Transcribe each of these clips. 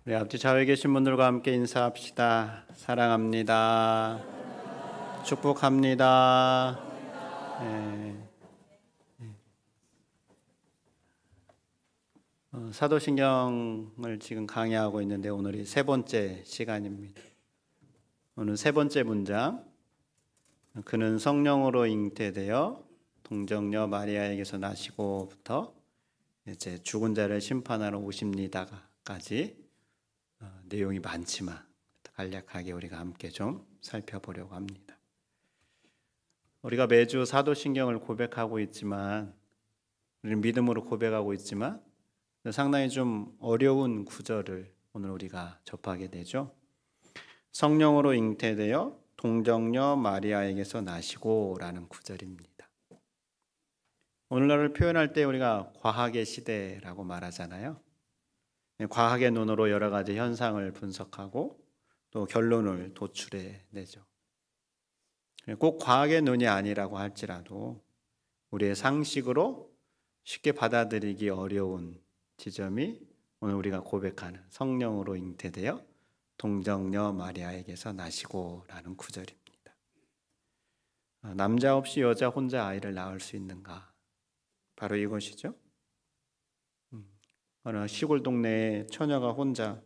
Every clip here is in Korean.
우리 앞뒤 좌우에 계신 분들과 함께 인사합시다. 사랑합니다. 축복합니다. 네. 사도신경을 지금 강의하고 있는데 오늘이 세 번째 시간입니다. 오늘 세 번째 문장, 그는 성령으로 잉태되어 동정녀 마리아에게서 나시고부터 이제 죽은 자를 심판하러 오십니다까지 내용이 많지만 간략하게 우리가 함께 좀 살펴보려고 합니다. 우리가 매주 사도신경을 고백하고 있지만, 우리는 믿음으로 고백하고 있지만 상당히 좀 어려운 구절을 오늘 우리가 접하게 되죠. 성령으로 잉태되어 동정녀 마리아에게서 나시고 라는 구절입니다. 오늘날을 표현할 때 우리가 과학의 시대라고 말하잖아요. 과학의 눈으로 여러 가지 현상을 분석하고 또 결론을 도출해내죠. 꼭 과학의 눈이 아니라고 할지라도 우리의 상식으로 쉽게 받아들이기 어려운 지점이 오늘 우리가 고백하는 성령으로 잉태되어 동정녀 마리아에게서 나시고 라는 구절입니다. 남자 없이 여자 혼자 아이를 낳을 수 있는가? 바로 이것이죠. 어느 시골 동네에 처녀가 혼자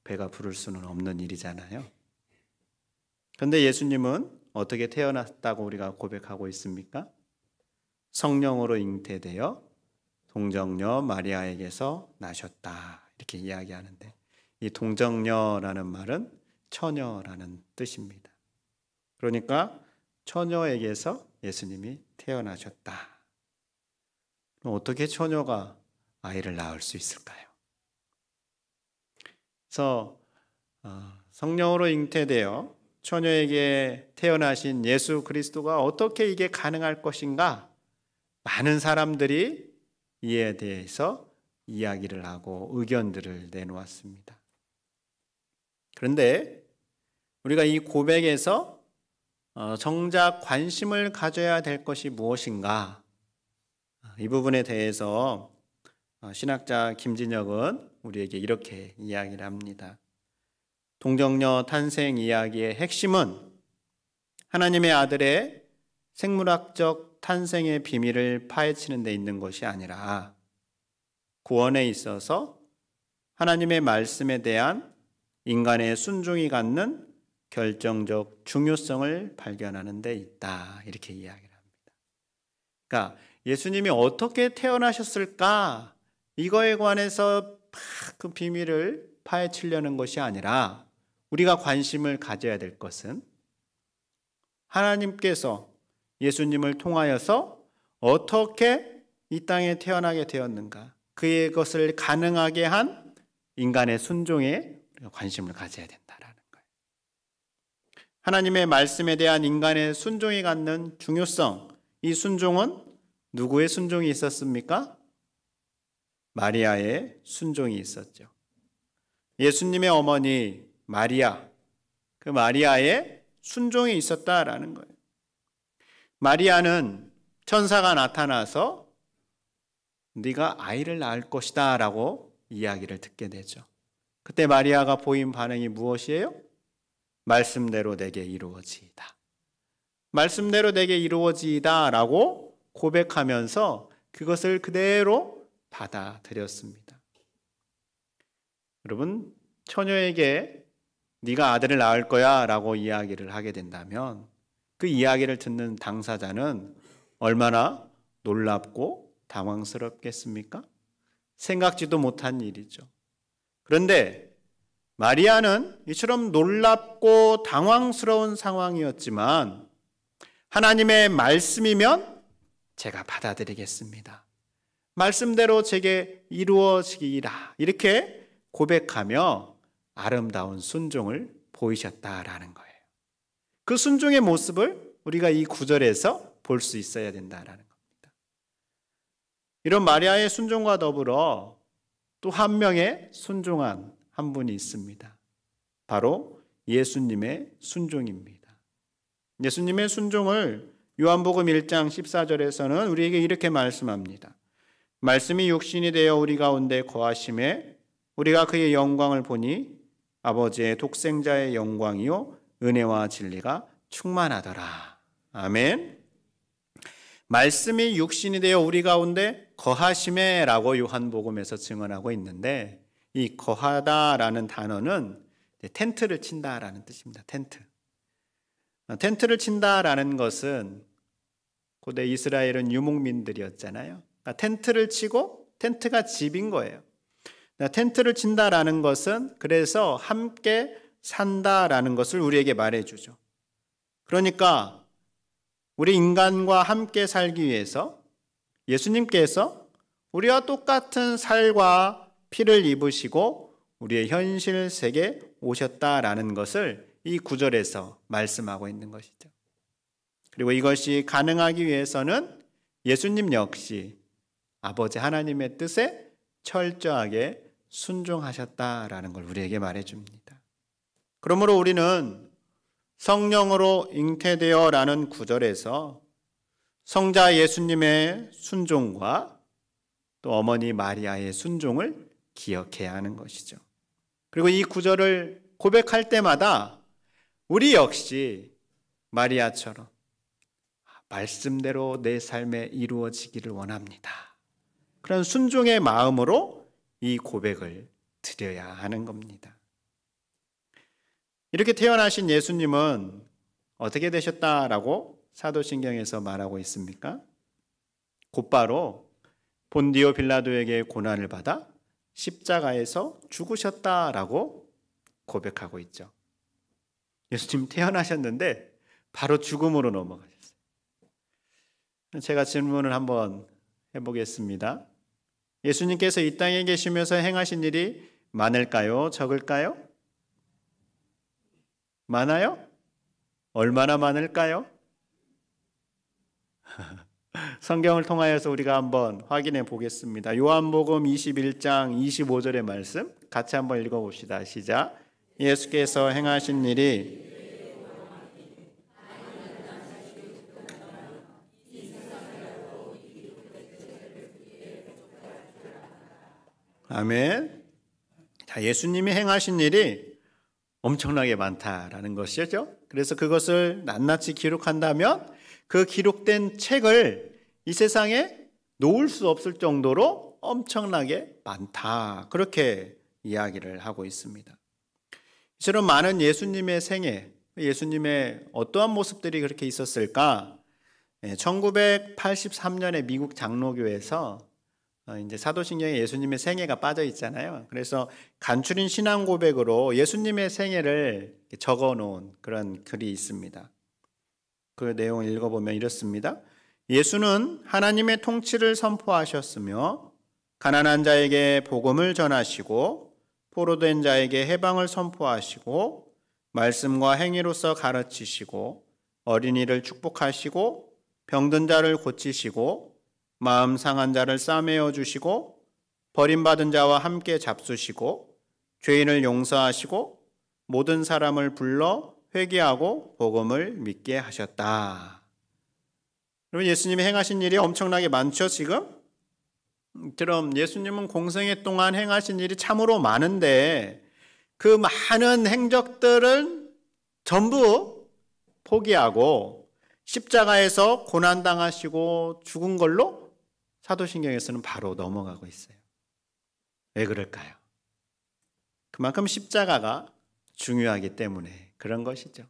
배가 부를 수는 없는 일이잖아요. 그런데 예수님은 어떻게 태어났다고 우리가 고백하고 있습니까? 성령으로 잉태되어 동정녀 마리아에게서 나셨다, 이렇게 이야기하는데, 이 동정녀라는 말은 처녀라는 뜻입니다. 그러니까 처녀에게서 예수님이 태어나셨다. 그럼 어떻게 처녀가 아이를 낳을 수 있을까요? 그래서 성령으로 잉태되어 처녀에게 태어나신 예수 그리스도가 어떻게 이게 가능할 것인가? 많은 사람들이 이에 대해서 이야기를 하고 의견들을 내놓았습니다. 그런데 우리가 이 고백에서 정작 관심을 가져야 될 것이 무엇인가? 이 부분에 대해서 신학자 김진혁은 우리에게 이렇게 이야기를 합니다. 동정녀 탄생 이야기의 핵심은 하나님의 아들의 생물학적 탄생의 비밀을 파헤치는 데 있는 것이 아니라 구원에 있어서 하나님의 말씀에 대한 인간의 순종이 갖는 결정적 중요성을 발견하는 데 있다, 이렇게 이야기를 합니다. 그러니까 예수님이 어떻게 태어나셨을까? 이거에 관해서 그 비밀을 파헤치려는 것이 아니라 우리가 관심을 가져야 될 것은 하나님께서 예수님을 통하여서 어떻게 이 땅에 태어나게 되었는가, 그의 것을 가능하게 한 인간의 순종에 관심을 가져야 된다라는 거예요. 하나님의 말씀에 대한 인간의 순종이 갖는 중요성, 이 순종은 누구의 순종이 있었습니까? 마리아의 순종이 있었죠. 예수님의 어머니 마리아, 그 마리아의 순종이 있었다라는 거예요. 마리아는 천사가 나타나서 네가 아이를 낳을 것이다 라고 이야기를 듣게 되죠. 그때 마리아가 보인 반응이 무엇이에요? 말씀대로 내게 이루어지이다. 말씀대로 내게 이루어지이다 라고 고백하면서 그것을 그대로 받아들였습니다. 여러분, 처녀에게 네가 아들을 낳을 거야 라고 이야기를 하게 된다면 그 이야기를 듣는 당사자는 얼마나 놀랍고 당황스럽겠습니까? 생각지도 못한 일이죠. 그런데 마리아는 이처럼 놀랍고 당황스러운 상황이었지만 하나님의 말씀이면 제가 받아들이겠습니다. 말씀대로 제게 이루어지기라, 이렇게 고백하며 아름다운 순종을 보이셨다라는 거예요. 그 순종의 모습을 우리가 이 구절에서 볼 수 있어야 된다라는 겁니다. 이런 마리아의 순종과 더불어 또 한 명의 순종한 한 분이 있습니다. 바로 예수님의 순종입니다. 예수님의 순종을 요한복음 1장 14절에서는 우리에게 이렇게 말씀합니다. 말씀이 육신이 되어 우리 가운데 거하심에 우리가 그의 영광을 보니 아버지의 독생자의 영광이요 은혜와 진리가 충만하더라. 아멘. 말씀이 육신이 되어 우리 가운데 거하심에 라고 요한복음에서 증언하고 있는데, 이 거하다라는 단어는 텐트를 친다라는 뜻입니다. 텐트를 친다라는 것은 고대 이스라엘은 유목민들이었잖아요. 그러니까 텐트를 치고 텐트가 집인 거예요. 텐트를 친다라는 것은 그래서 함께 산다라는 것을 우리에게 말해주죠. 그러니까 우리 인간과 함께 살기 위해서 예수님께서 우리와 똑같은 살과 피를 입으시고 우리의 현실 세계에 오셨다라는 것을 이 구절에서 말씀하고 있는 것이죠. 그리고 이것이 가능하기 위해서는 예수님 역시 아버지 하나님의 뜻에 철저하게 순종하셨다라는 걸 우리에게 말해줍니다. 그러므로 우리는 성령으로 잉태되어라는 구절에서 성자 예수님의 순종과 또 어머니 마리아의 순종을 기억해야 하는 것이죠. 그리고 이 구절을 고백할 때마다 우리 역시 마리아처럼 말씀대로 내 삶에 이루어지기를 원합니다. 그런 순종의 마음으로 이 고백을 드려야 하는 겁니다. 이렇게 태어나신 예수님은 어떻게 되셨다라고 사도신경에서 말하고 있습니까? 곧바로 본디오 빌라도에게 고난을 받아 십자가에서 죽으셨다라고 고백하고 있죠. 예수님 태어나셨는데 바로 죽음으로 넘어가셨어요. 제가 질문을 한번 해보겠습니다. 예수님께서 이 땅에 계시면서 행하신 일이 많을까요? 적을까요? 많아요? 얼마나 많을까요? 성경을 통하여서 우리가 한번 확인해 보겠습니다. 요한복음 21장 25절의 말씀 같이 한번 읽어봅시다. 시작. 예수께서 행하신 일이 아멘. 자, 예수님이 행하신 일이 엄청나게 많다라는 것이죠. 그래서 그것을 낱낱이 기록한다면 그 기록된 책을 이 세상에 놓을 수 없을 정도로 엄청나게 많다. 그렇게 이야기를 하고 있습니다. 이처럼 많은 예수님의 생애, 예수님의 어떠한 모습들이 그렇게 있었을까? 1983년에 미국 장로교에서 이제 사도신경에 예수님의 생애가 빠져 있잖아요. 그래서 간추린 신앙 고백으로 예수님의 생애를 적어 놓은 그런 글이 있습니다. 그 내용을 읽어보면 이렇습니다. 예수는 하나님의 통치를 선포하셨으며 가난한 자에게 복음을 전하시고 포로된 자에게 해방을 선포하시고 말씀과 행위로서 가르치시고 어린이를 축복하시고 병든 자를 고치시고 마음 상한 자를 싸매어 주시고 버림받은 자와 함께 잡수시고 죄인을 용서하시고 모든 사람을 불러 회개하고 복음을 믿게 하셨다. 여러분, 예수님이 행하신 일이 엄청나게 많죠, 지금? 그럼 예수님은 공생애 동안 행하신 일이 참으로 많은데 그 많은 행적들은 전부 포기하고 십자가에서 고난당하시고 죽은 걸로 사도신경에서는 바로 넘어가고 있어요. 왜 그럴까요? 그만큼 십자가가 중요하기 때문에 그런 것이죠.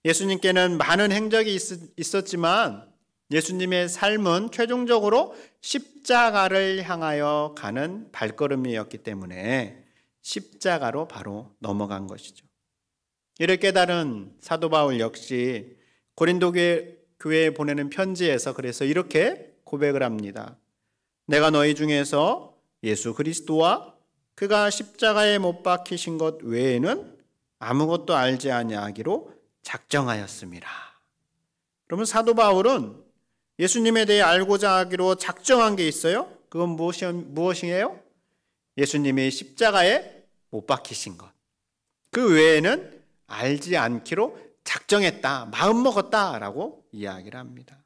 예수님께는 많은 행적이 있었지만 예수님의 삶은 최종적으로 십자가를 향하여 가는 발걸음이었기 때문에 십자가로 바로 넘어간 것이죠. 이를 깨달은 사도 바울 역시 고린도 교회에 보내는 편지에서 그래서 이렇게 고백을 합니다. 내가 너희 중에서 예수 그리스도와 그가 십자가에 못 박히신 것 외에는 아무것도 알지 아니하기로 작정하였습니다. 그러면 사도 바울은 예수님에 대해 알고자 하기로 작정한 게 있어요. 그건 무엇이에요? 예수님이 십자가에 못 박히신 것. 그 외에는 알지 않기로 작정했다, 마음먹었다라고 이야기를 합니다.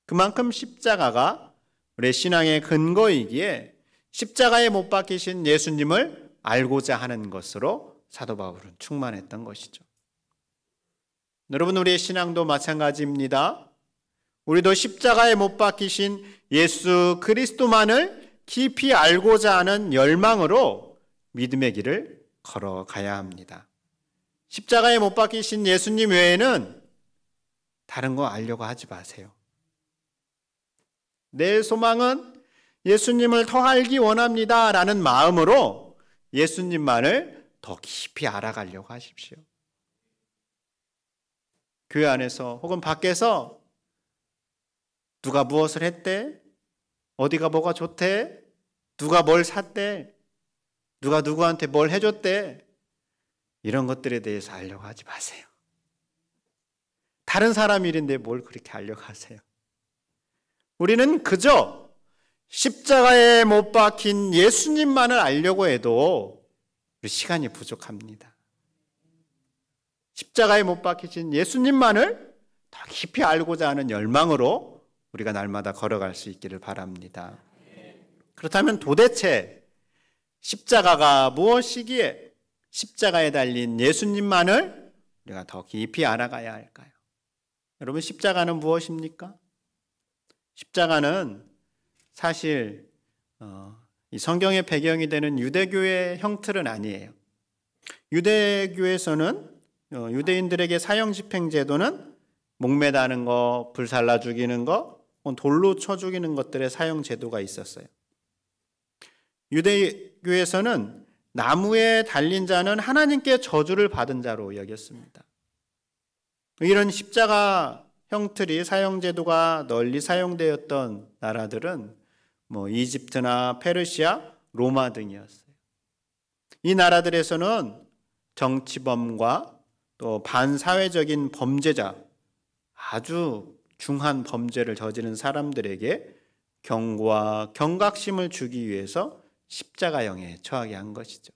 그만큼 십자가가 우리 신앙의 근거이기에 십자가에 못 박히신 예수님을 알고자 하는 것으로 사도 바울은 충만했던 것이죠. 여러분, 우리의 신앙도 마찬가지입니다. 우리도 십자가에 못 박히신 예수 그리스도만을 깊이 알고자 하는 열망으로 믿음의 길을 걸어가야 합니다. 십자가에 못 박히신 예수님 외에는 다른 거 알려고 하지 마세요. 내 소망은 예수님을 더 알기 원합니다 라는 마음으로 예수님만을 더 깊이 알아가려고 하십시오. 교회 안에서 혹은 밖에서 누가 무엇을 했대? 어디가 뭐가 좋대? 누가 뭘 샀대? 누가 누구한테 뭘 해줬대? 이런 것들에 대해서 알려고 하지 마세요. 다른 사람 일인데 뭘 그렇게 알려고 하세요? 우리는 그저 십자가에 못 박힌 예수님만을 알려고 해도 우리 시간이 부족합니다. 십자가에 못 박히신 예수님만을 더 깊이 알고자 하는 열망으로 우리가 날마다 걸어갈 수 있기를 바랍니다. 그렇다면 도대체 십자가가 무엇이기에 십자가에 달린 예수님만을 우리가 더 깊이 알아가야 할까요? 여러분, 십자가는 무엇입니까? 십자가는 사실 이 성경의 배경이 되는 유대교의 형틀은 아니에요. 유대교에서는 유대인들에게 사형집행 제도는 목매다는 거, 불살라 죽이는 거, 돌로 쳐 죽이는 것들의 사형 제도가 있었어요. 유대교에서는 나무에 달린 자는 하나님께 저주를 받은 자로 여겼습니다. 이런 십자가 형틀이 사형 제도가 널리 사용되었던 나라들은 이집트나 페르시아, 로마 등이었어요. 이 나라들에서는 정치범과 또 반사회적인 범죄자, 아주 중한 범죄를 저지른 사람들에게 경고와 경각심을 주기 위해서 십자가형에 처하게 한 것이죠.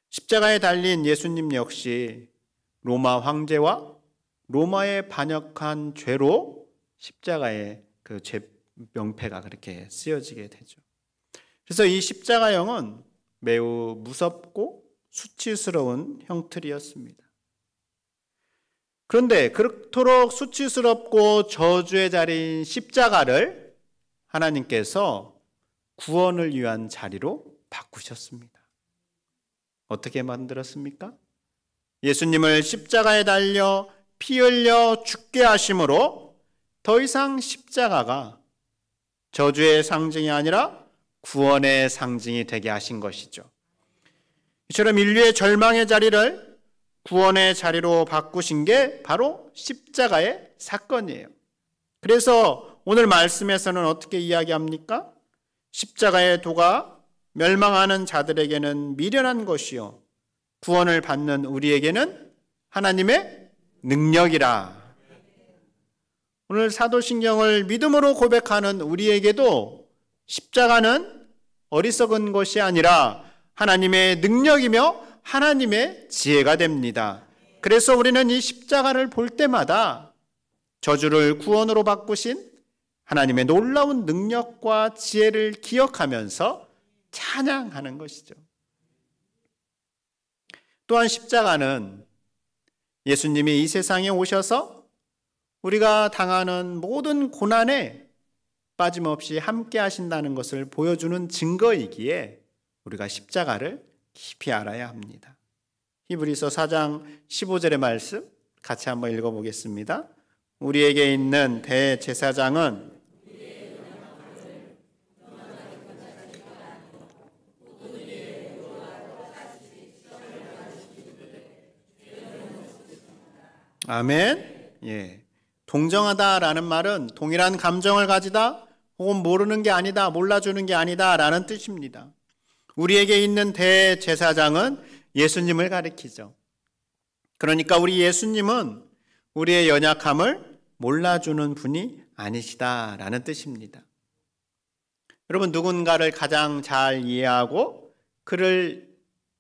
십자가에 달린 예수님 역시 로마 황제와 로마에 반역한 죄로 십자가의 그 죄 명패가 그렇게 쓰여지게 되죠. 그래서 이 십자가형은 매우 무섭고 수치스러운 형틀이었습니다. 그런데 그토록 수치스럽고 저주의 자리인 십자가를 하나님께서 구원을 위한 자리로 바꾸셨습니다. 어떻게 만들었습니까? 예수님을 십자가에 달려 피 흘려 죽게 하심으로 더 이상 십자가가 저주의 상징이 아니라 구원의 상징이 되게 하신 것이죠. 이처럼 인류의 절망의 자리를 구원의 자리로 바꾸신 게 바로 십자가의 사건이에요. 그래서 오늘 말씀에서는 어떻게 이야기합니까? 십자가의 도가 멸망하는 자들에게는 미련한 것이요 구원을 받는 우리에게는 하나님의 능력이라. 오늘 사도신경을 믿음으로 고백하는 우리에게도 십자가는 어리석은 것이 아니라 하나님의 능력이며 하나님의 지혜가 됩니다. 그래서 우리는 이 십자가를 볼 때마다 저주를 구원으로 바꾸신 하나님의 놀라운 능력과 지혜를 기억하면서 찬양하는 것이죠. 또한 십자가는 예수님이 이 세상에 오셔서 우리가 당하는 모든 고난에 빠짐없이 함께 하신다는 것을 보여주는 증거이기에 우리가 십자가를 깊이 알아야 합니다. 히브리서 4장 15절의 말씀 같이 한번 읽어보겠습니다. 우리에게 있는 대제사장은 아멘. 예. 동정하다라는 말은 동일한 감정을 가지다 혹은 모르는 게 아니다, 몰라주는 게 아니다 라는 뜻입니다. 우리에게 있는 대제사장은 예수님을 가리키죠. 그러니까 우리 예수님은 우리의 연약함을 몰라주는 분이 아니시다라는 뜻입니다. 여러분, 누군가를 가장 잘 이해하고 그를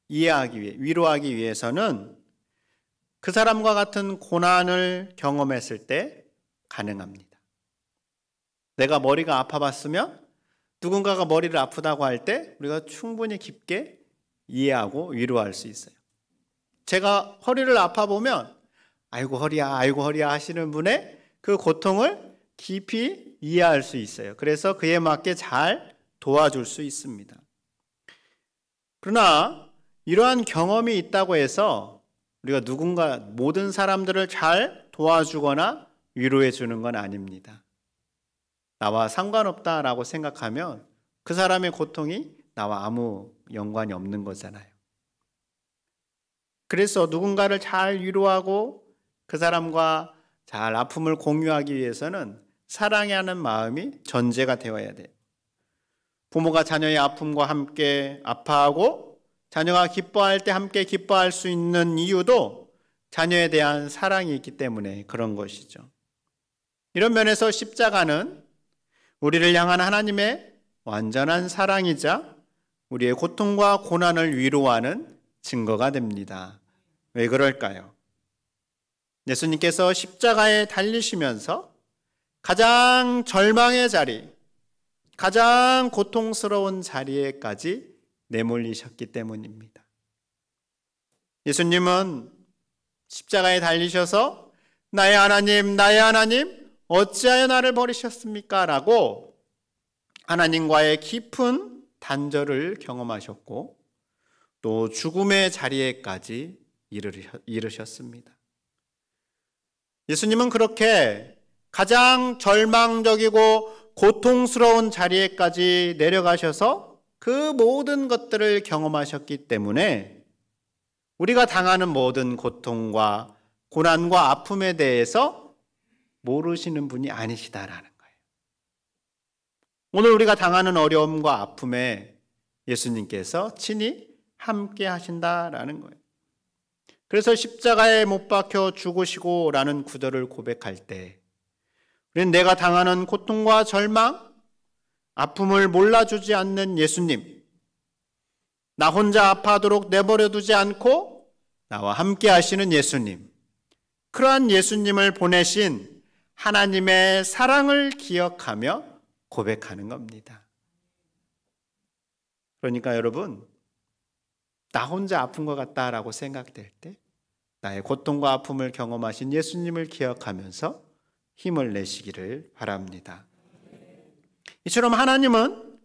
이해하기 위해, 위로하기 위해서는 그 사람과 같은 고난을 경험했을 때 가능합니다. 내가 머리가 아파봤으면 누군가가 머리를 아프다고 할 때 우리가 충분히 깊게 이해하고 위로할 수 있어요. 제가 허리를 아파 보면 아이고 허리야 하시는 분의 그 고통을 깊이 이해할 수 있어요. 그래서 그에 맞게 잘 도와줄 수 있습니다. 그러나 이러한 경험이 있다고 해서 우리가 모든 사람들을 잘 도와주거나 위로해 주는 건 아닙니다. 나와 상관없다라고 생각하면 그 사람의 고통이 나와 아무 연관이 없는 거잖아요. 그래서 누군가를 잘 위로하고 그 사람과 잘 아픔을 공유하기 위해서는 사랑하는 마음이 전제가 되어야 돼요. 부모가 자녀의 아픔과 함께 아파하고 자녀가 기뻐할 때 함께 기뻐할 수 있는 이유도 자녀에 대한 사랑이 있기 때문에 그런 것이죠. 이런 면에서 십자가는 우리를 향한 하나님의 완전한 사랑이자 우리의 고통과 고난을 위로하는 증거가 됩니다. 왜 그럴까요? 예수님께서 십자가에 달리시면서 가장 절망의 자리, 가장 고통스러운 자리에까지 내몰리셨기 때문입니다. 예수님은 십자가에 달리셔서 나의 하나님, 어찌하여 나를 버리셨습니까? 라고 하나님과의 깊은 단절을 경험하셨고 또 죽음의 자리에까지 이르셨습니다. 예수님은 그렇게 가장 절망적이고 고통스러운 자리에까지 내려가셔서 그 모든 것들을 경험하셨기 때문에 우리가 당하는 모든 고통과 고난과 아픔에 대해서 모르시는 분이 아니시다라는 거예요. 오늘 우리가 당하는 어려움과 아픔에 예수님께서 친히 함께 하신다라는 거예요. 그래서 십자가에 못 박혀 죽으시고 라는 구절을 고백할 때 우리는 내가 당하는 고통과 절망, 아픔을 몰라주지 않는 예수님, 나 혼자 아파하도록 내버려두지 않고 나와 함께 하시는 예수님, 그러한 예수님을 보내신 하나님의 사랑을 기억하며 고백하는 겁니다. 그러니까 여러분, 나 혼자 아픈 것 같다라고 생각될 때 나의 고통과 아픔을 경험하신 예수님을 기억하면서 힘을 내시기를 바랍니다. 이처럼 하나님은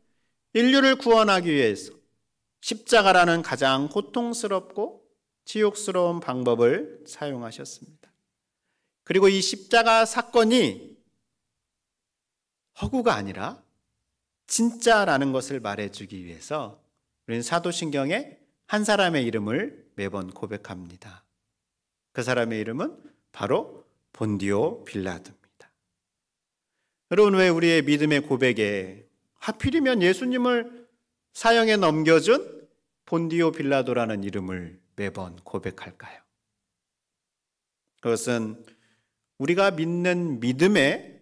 인류를 구원하기 위해서 십자가라는 가장 고통스럽고 지옥스러운 방법을 사용하셨습니다. 그리고 이 십자가 사건이 허구가 아니라 진짜라는 것을 말해주기 위해서 우리는 사도신경에 한 사람의 이름을 매번 고백합니다. 그 사람의 이름은 바로 본디오 빌라도입니다. 여러분, 왜 우리의 믿음의 고백에 하필이면 예수님을 사형에 넘겨준 본디오 빌라도라는 이름을 매번 고백할까요? 그것은 우리가 믿는 믿음의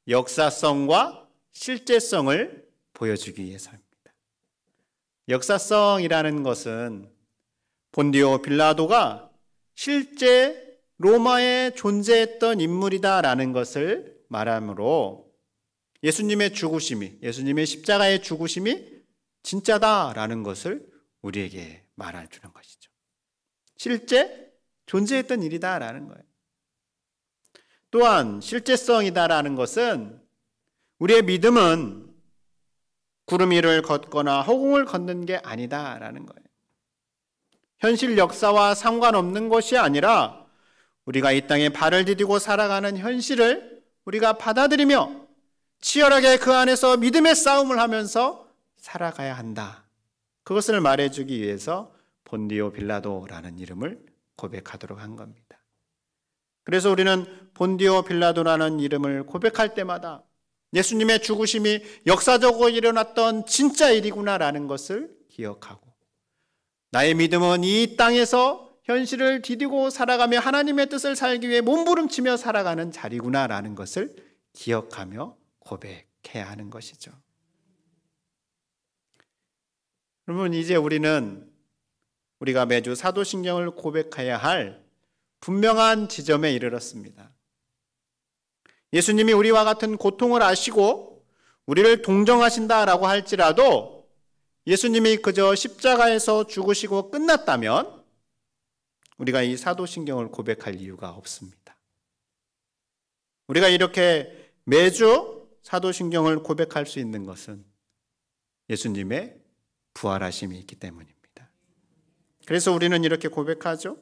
역사성과 실제성을 보여주기 위해서입니다. 역사성이라는 것은 본디오 빌라도가 실제 로마에 존재했던 인물이다라는 것을 말하므로 예수님의 죽으심이, 예수님의 십자가의 죽으심이 진짜다라는 것을 우리에게 말해주는 것이죠. 실제 존재했던 일이다라는 거예요. 또한 실제성이다라는 것은 우리의 믿음은 구름 위를 걷거나 허공을 걷는 게 아니다라는 거예요. 현실 역사와 상관없는 것이 아니라 우리가 이 땅에 발을 디디고 살아가는 현실을 우리가 받아들이며 치열하게 그 안에서 믿음의 싸움을 하면서 살아가야 한다. 그것을 말해주기 위해서 본디오 빌라도라는 이름을 고백하도록 한 겁니다. 그래서 우리는 본디오 빌라도라는 이름을 고백할 때마다 예수님의 죽으심이 역사적으로 일어났던 진짜 일이구나라는 것을 기억하고 나의 믿음은 이 땅에서 현실을 디디고 살아가며 하나님의 뜻을 살기 위해 몸부림치며 살아가는 자리구나라는 것을 기억하며 고백해야 하는 것이죠. 여러분, 이제 우리가 매주 사도신경을 고백해야 할 분명한 지점에 이르렀습니다. 예수님이 우리와 같은 고통을 아시고 우리를 동정하신다라고 할지라도 예수님이 그저 십자가에서 죽으시고 끝났다면 우리가 이 사도신경을 고백할 이유가 없습니다. 우리가 이렇게 매주 사도신경을 고백할 수 있는 것은 예수님의 부활하심이 있기 때문입니다. 그래서 우리는 이렇게 고백하죠.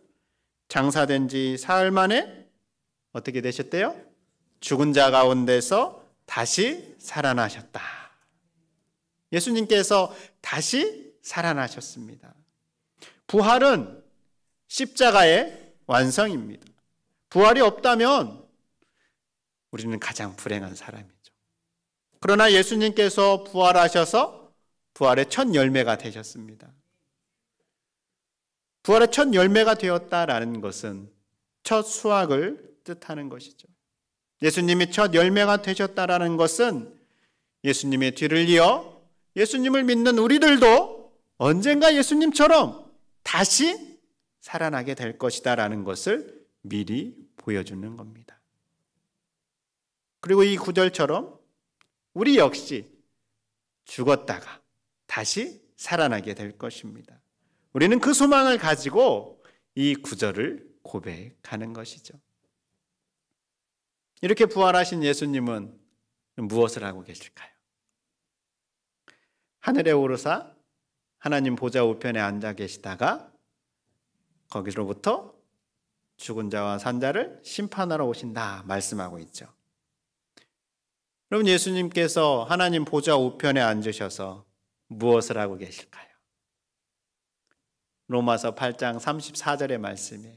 장사된 지 사흘 만에 어떻게 되셨대요? 죽은 자 가운데서 다시 살아나셨다. 예수님께서 다시 살아나셨습니다. 부활은 십자가의 완성입니다. 부활이 없다면 우리는 가장 불행한 사람이죠. 그러나 예수님께서 부활하셔서 부활의 첫 열매가 되셨습니다. 부활의 첫 열매가 되었다라는 것은 첫 수확을 뜻하는 것이죠. 예수님이 첫 열매가 되셨다라는 것은 예수님의 뒤를 이어 예수님을 믿는 우리들도 언젠가 예수님처럼 다시 살아나게 될 것이다라는 것을 미리 보여주는 겁니다. 그리고 이 구절처럼 우리 역시 죽었다가 다시 살아나게 될 것입니다. 우리는 그 소망을 가지고 이 구절을 고백하는 것이죠. 이렇게 부활하신 예수님은 무엇을 하고 계실까요? 하늘에 오르사 하나님 보좌 우편에 앉아 계시다가 거기로부터 죽은 자와 산 자를 심판하러 오신다 말씀하고 있죠. 여러분, 예수님께서 하나님 보좌 우편에 앉으셔서 무엇을 하고 계실까요? 로마서 8장 34절의 말씀이에요.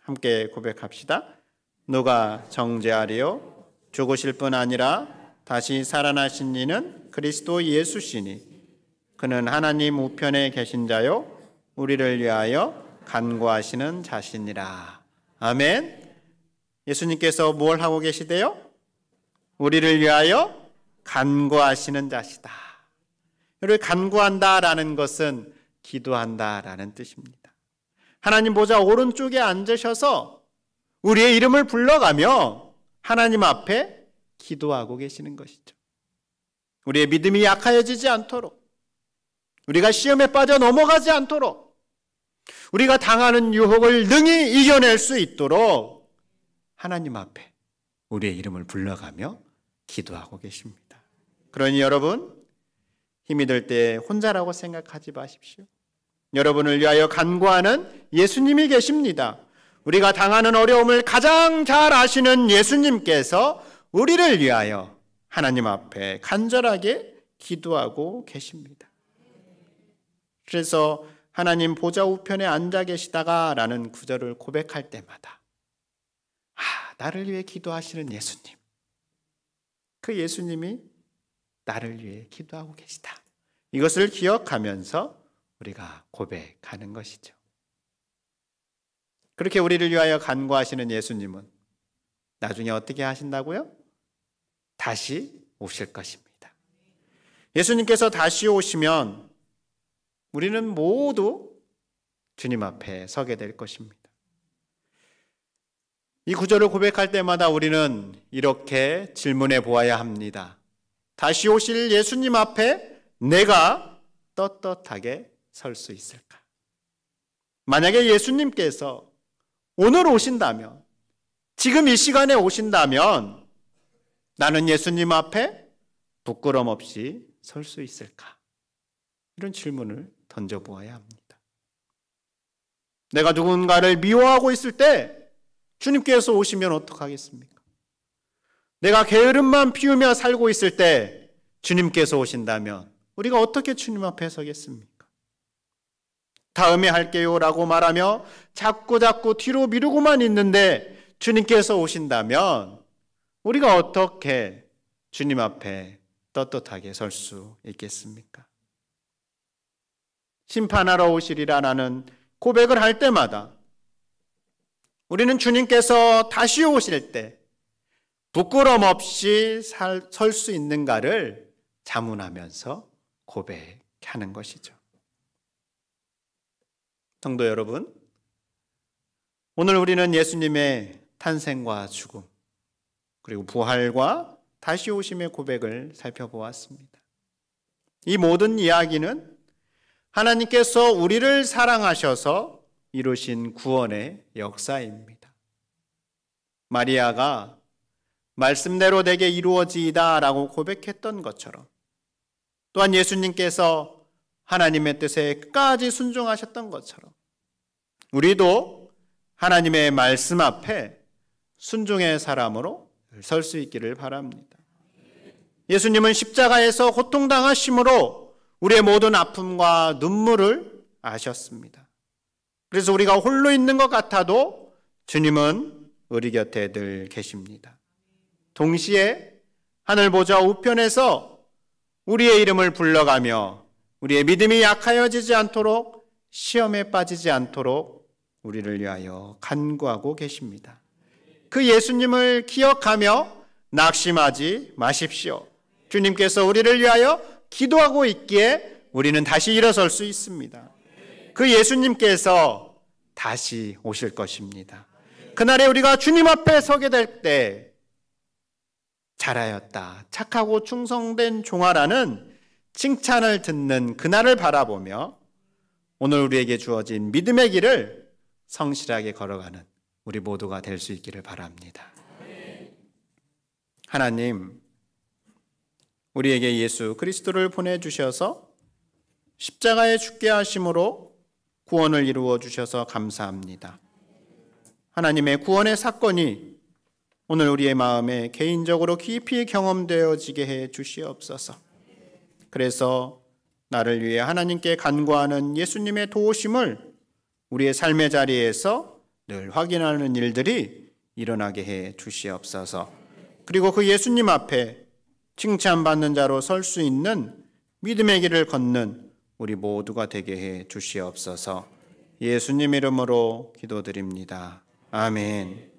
함께 고백합시다. 누가 정죄하리요? 죽으실 뿐 아니라 다시 살아나신 이는 그리스도 예수시니 그는 하나님 우편에 계신 자요 우리를 위하여 간구하시는 자시니라. 아멘. 예수님께서 뭘 하고 계시대요? 우리를 위하여 간구하시는 자시다. 여러분, 간구한다라는 것은 기도한다라는 뜻입니다. 하나님 보좌 오른쪽에 앉으셔서 우리의 이름을 불러가며 하나님 앞에 기도하고 계시는 것이죠. 우리의 믿음이 약해지지 않도록, 우리가 시험에 빠져 넘어가지 않도록, 우리가 당하는 유혹을 능히 이겨낼 수 있도록 하나님 앞에 우리의 이름을 불러가며 기도하고 계십니다. 그러니 여러분, 힘이 들 때 혼자라고 생각하지 마십시오. 여러분을 위하여 간구하는 예수님이 계십니다. 우리가 당하는 어려움을 가장 잘 아시는 예수님께서 우리를 위하여 하나님 앞에 간절하게 기도하고 계십니다. 그래서 하나님 보좌 우편에 앉아 계시다가 라는 구절을 고백할 때마다 나를 위해 기도하시는 예수님, 그 예수님이 나를 위해 기도하고 계시다. 이것을 기억하면서 우리가 고백하는 것이죠. 그렇게 우리를 위하여 간구하시는 예수님은 나중에 어떻게 하신다고요? 다시 오실 것입니다. 예수님께서 다시 오시면 우리는 모두 주님 앞에 서게 될 것입니다. 이 구절을 고백할 때마다 우리는 이렇게 질문해 보아야 합니다. 다시 오실 예수님 앞에 내가 떳떳하게 설 수 있을까? 만약에 예수님께서 오늘 오신다면, 지금 이 시간에 오신다면 나는 예수님 앞에 부끄럼 없이 설 수 있을까? 이런 질문을 던져보아야 합니다. 내가 누군가를 미워하고 있을 때 주님께서 오시면 어떡하겠습니까? 내가 게으름만 피우며 살고 있을 때 주님께서 오신다면 우리가 어떻게 주님 앞에 서겠습니까? 다음에 할게요 라고 말하며 자꾸 뒤로 미루고만 있는데 주님께서 오신다면 우리가 어떻게 주님 앞에 떳떳하게 설 수 있겠습니까? 심판하러 오시리라는 고백을 할 때마다 우리는 주님께서 다시 오실 때 부끄럼 없이 설 수 있는가를 자문하면서 고백하는 것이죠. 성도 여러분, 오늘 우리는 예수님의 탄생과 죽음, 그리고 부활과 다시 오심의 고백을 살펴보았습니다. 이 모든 이야기는 하나님께서 우리를 사랑하셔서 이루신 구원의 역사입니다. 마리아가 말씀대로 내게 이루어지이다 라고 고백했던 것처럼, 또한 예수님께서 하나님의 뜻에 끝까지 순종하셨던 것처럼 우리도 하나님의 말씀 앞에 순종의 사람으로 설 수 있기를 바랍니다. 예수님은 십자가에서 고통당하심으로 우리의 모든 아픔과 눈물을 아셨습니다. 그래서 우리가 홀로 있는 것 같아도 주님은 우리 곁에 늘 계십니다. 동시에 하늘 보좌 우편에서 우리의 이름을 불러가며 우리의 믿음이 약하여지지 않도록, 시험에 빠지지 않도록 우리를 위하여 간구하고 계십니다. 그 예수님을 기억하며 낙심하지 마십시오. 주님께서 우리를 위하여 기도하고 있기에 우리는 다시 일어설 수 있습니다. 그 예수님께서 다시 오실 것입니다. 그날에 우리가 주님 앞에 서게 될 때 잘하였다, 착하고 충성된 종아라는 칭찬을 듣는 그날을 바라보며 오늘 우리에게 주어진 믿음의 길을 성실하게 걸어가는 우리 모두가 될 수 있기를 바랍니다. 하나님, 우리에게 예수 그리스도를 보내주셔서 십자가에 죽게 하심으로 구원을 이루어 주셔서 감사합니다. 하나님의 구원의 사건이 오늘 우리의 마음에 개인적으로 깊이 경험되어지게 해 주시옵소서. 그래서 나를 위해 하나님께 간구하는 예수님의 도우심을 우리의 삶의 자리에서 늘 확인하는 일들이 일어나게 해 주시옵소서. 그리고 그 예수님 앞에 칭찬받는 자로 설 수 있는 믿음의 길을 걷는 우리 모두가 되게 해 주시옵소서. 예수님 이름으로 기도드립니다. 아멘.